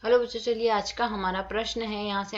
Hello बच्चों, चलिए आज का हमारा प्रश्न है यहाँ से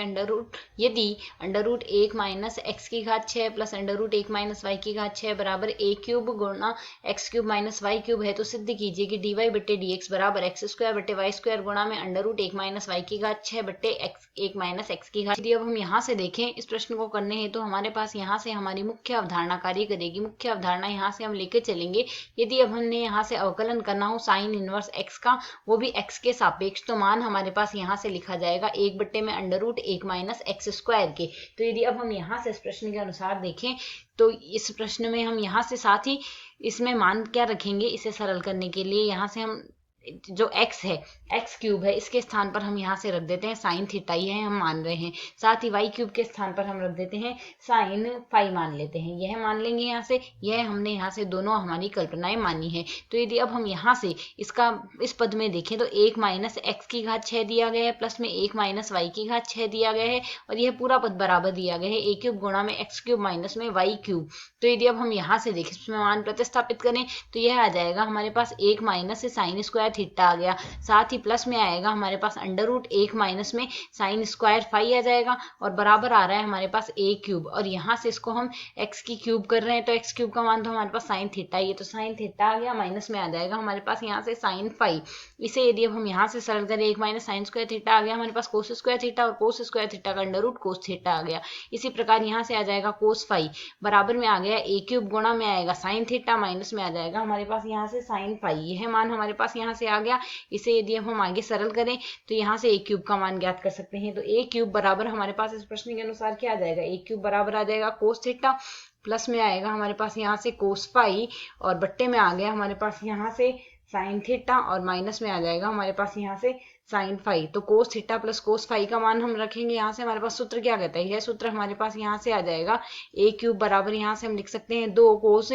यदि अंडर रूट 1 माइनस एक्स की घात 6 plus under root 1 minus y की घात 6 बराबर ए क्यूब गुणा x cube minus y cube है तो सिद्ध कीजिए कि डी वाई बट्टे डी एक्स बराबर एक्स स्क्वायर बट्टे वाई स्क्वायर गुणा में अंडर रूट 1 माइनस वाई की घात 6 बट्टे एक्स 1 माइनस एक्स की घात। यदि अब हम यहाँ से देखें इस प्रश्न को करने हैं तो हमारे पास यहाँ से हमारी मुख्य अवधारणा कार्य करेगी। मुख्य अवधारणा यहाँ से हम लेकर चलेंगे। यदि अब हमने यहाँ से अवकलन करना हो साइन इनवर्स एक्स का, वो भी एक्स के सापेक्ष, तो मान हमारे पास यहाँ से लिखा जाएगा 1 बट्टे में under root 1 minus x square के। तो यदि अब हम यहाँ से इस प्रश्न के अनुसार देखें तो इस प्रश्न में हम यहाँ से साथ ही इसमें मान क्या रखेंगे, इसे सरल करने के लिए यहाँ से हम जो x है एक्स क्यूब है इसके स्थान पर हम यहाँ से रख देते हैं साइन थीटा, ये हम मान रहे हैं। साथ ही वाई क्यूब के स्थान पर हम रख देते हैं साइन फाई मान लेते हैं, यह मान लेंगे यहाँ से। यह हमने यहाँ से दोनों हमारी कल्पनाएं मानी है। तो यदि अब हम यहाँ से इसका इस पद में देखें तो 1 माइनस एक्स की घात 6 दिया गया है, प्लस में 1 माइनस वाई की घात 6 दिया गया है, और यह पूरा पद बराबर दिया गया है ए क्यूब गुणा में एक्स क्यूब माइनस में वाई क्यूब। तो यदि अब हम यहाँ से देखें इसमें मान प्रतिस्थापित करें तो यह आ जाएगा हमारे पास 1 माइनस साइन स्क्वायर थीटा आ गया, साथ ही प्लस में आएगा हमारे पास अंडर रूट 1 माइनस में साइन स्क्वायर फाई आ जाएगा, और बराबर आ रहा है हमारे पास ए क्यूब, और यहाँ से इसको हम एक्स की क्यूब कर रहे हैं तो एक्स क्यूब का मान तो हमारे पास साइन थीटा ही है, तो साइन थीटा आ गया, माइनस में आ जाएगा हमारे पास यहाँ से साइन फाई। इसे यदि अब हम यहाँ से सरल करें 1 माइनस साइन स्क्वायर थीटा आ गया हमारे पास कोस स्क्वायर थीटा, और कोस स्क्वायर थीटा का अंडर रूट कोस थीटा आ गया। इसी प्रकार यहाँ से आ जाएगा कोस फाई, बराबर में आ गया ए क्यूब गुणा में आएगा साइन थीटा, माइनस में आ जाएगा हमारे पास यहाँ से साइन फाई। यह मान हमारे पास यहाँ से आ गया। इसे यदि अब हम आगे सरल करें तो यहाँ से ए क्यूब का मान ज्ञात कर सकते हैं। तो ए क्यूब बराबर हमारे पास इस प्रश्न के अनुसार क्या आ जाएगा, ए क्यूब बराबर आ जाएगा कोस थीटा, प्लस में आएगा हमारे पास यहाँ से कोस फाई, और बट्टे में आ गया हमारे पास यहाँ से साइन थीटा, और माइनस में आ जाएगा हमारे पास यहाँ से साइन फाई। तो cos theta plus cos phi का मान हम रखेंगे। यहाँ से हमारे पास सूत्र क्या कहता है, यह सूत्र हमारे पास यहाँ से आ जाएगा ए क्यूब बराबर, यहाँ से हम लिख सकते हैं 2 cos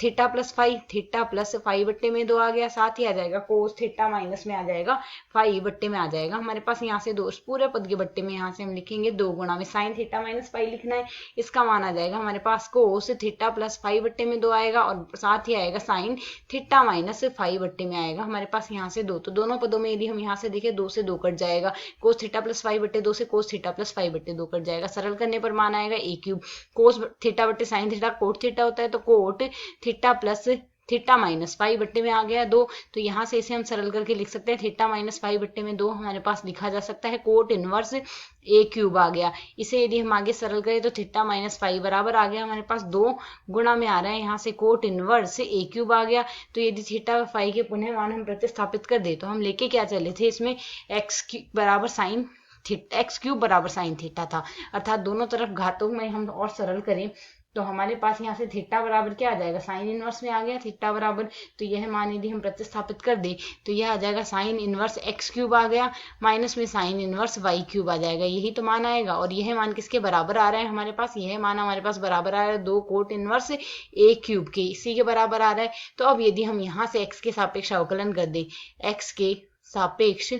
theta plus phi, theta plus phi बट्टे में 2 आ गया, साथ ही आ जाएगा कोस थीटा, माइनस में आ जाएगा फाई बट्टे में आ जाएगा हमारे पास यहाँ से 2, पूरे पद के बट्टे में यहाँ से हम लिखेंगे 2 गुणा में साइन थीटा माइनस फाई लिखना है। इसका मान आ जाएगा हमारे पास कोस थीटा प्लस फाई बट्टे में 2 आएगा, और साथ ही आएगा साइन थीटा माइनस फाई बट्टे में आएगा हमारे पास यहाँ से 2। तो दोनों पदों में यदि हम यहाँ से देखें 2 से 2 कट जाएगा, कोस थीटा प्लस फाई बट्टे 2 से कोस थीटा प्लस फाई बट्टे 2 कट जाएगा। सरल करने पर मान आएगा ए क्यूब, कोस थीटा बट्टे साइन थीटा कोट थीटा होता है, तो cot theta plus theta minus phi बट्टे में आ गया 2। तो यहाँ से इसे हम सरल करके लिख सकते हैं थीटा माइनस फाई बट्टे में 2 हमारे पास लिखा जा सकता है कोट इनवर्स ए क्यूब आ गया। इसे यदि हम आगे सरल करें तो थीटा माइनस फाई बराबर आ गया हमारे पास 2 गुणा में आ रहा है यहाँ से कोट इनवर्स ए क्यूब आ गया। तो यदि थीटा फाई के पुनः मान हम प्रतिस्थापित कर दे तो हम लेके क्या चले थे, इसमें एक्स बराबर साइन एक्स क्यूब बराबर साइन थीटा था, अर्थात दोनों तरफ घातों में हम और सरल करें तो हमारे पास यहाँ से थीटा बराबर क्या आ जाएगा, साइन इनवर्स में आ गया थीटा बराबर। तो यह मान यदि हम प्रतिस्थापित कर दें तो यह आ जाएगा साइन इनवर्स एक्स क्यूब आ गया, माइनस में साइन इनवर्स वाई क्यूब आ जाएगा, यही तो मान आएगा। और यह मान किसके बराबर आ रहा है हमारे पास, यह मान हमारे पास बराबर आ रहा है 2 कोट इनवर्स ए क्यूब के, इसी के बराबर आ रहा है। तो अब यदि हम यहाँ से एक्स के सापेक्ष अवकलन कर दें, एक्स के सापेक्ष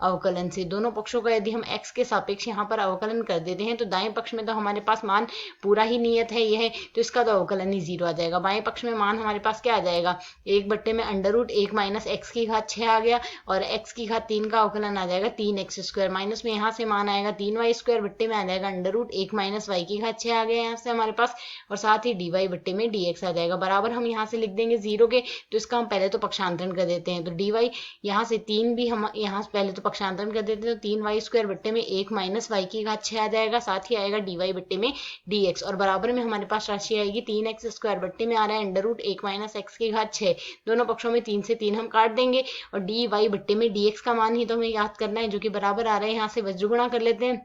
अवकलन से दोनों पक्षों का यदि हम x के सापेक्ष यहाँ पर अवकलन कर देते हैं तो दाएं पक्ष में तो हमारे पास मान पूरा ही नियत है यह, तो इसका तो अवकलन ही 0 आ जाएगा। बाएं पक्ष में मान हमारे पास क्या आ जाएगा, 1 बट्टे में अंडर रूट 1 माइनस एक्स की घात 6 आ गया, और x की घात 3 का अवकलन आ जाएगा 3x स्क्वायर, माइनस में यहाँ से मान आएगा 3y स्क्वायर, बट्टे में आ जाएगा अंडर रूट 1 माइनस वाई की घात 6 आ गया यहाँ से हमारे पास, और साथ ही dy बट्टे में dx आ जाएगा। बराबर हम यहाँ से लिख देंगे 0 के, तो इसका हम पहले तो पक्षांतरण कर देते हैं। तो dy यहाँ से 3 भी हम यहाँ पहले तो पक्षांतरण कर देते हैं, तो 3y स्क्वायर बट्टे में 1 माइनस वाई की घात 6 आ जाएगा, साथ ही आएगा dy बट्टे में dx, और बराबर में हमारे पास राशि आएगी 3x स्क्वायर, बट्टे में आ रहा है अंडर रूट 1 माइनस एक्स की घात 6। दोनों पक्षों में 3 से 3 हम काट देंगे, और dy बट्टे में dx का मान ही तो हमें याद करना है, जो कि बराबर आ रहा है, यहाँ से वज्रगुणा कर लेते हैं।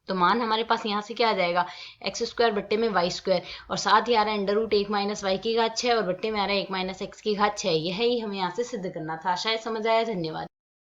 तो मान हमारे पास यहाँ से क्या आ जाएगा, एक्स स्क्वायर बट्टे में वाई स्क्वायर, और साथ ही आ रहा है अंडर रूट 1 माइनस वाई की घात 6, और बट्टे में आ रहा है 1 माइनस एक्स की घात 6। यही हमें यहाँ से सिद्ध करना था। शायद समझ आया। धन्यवाद।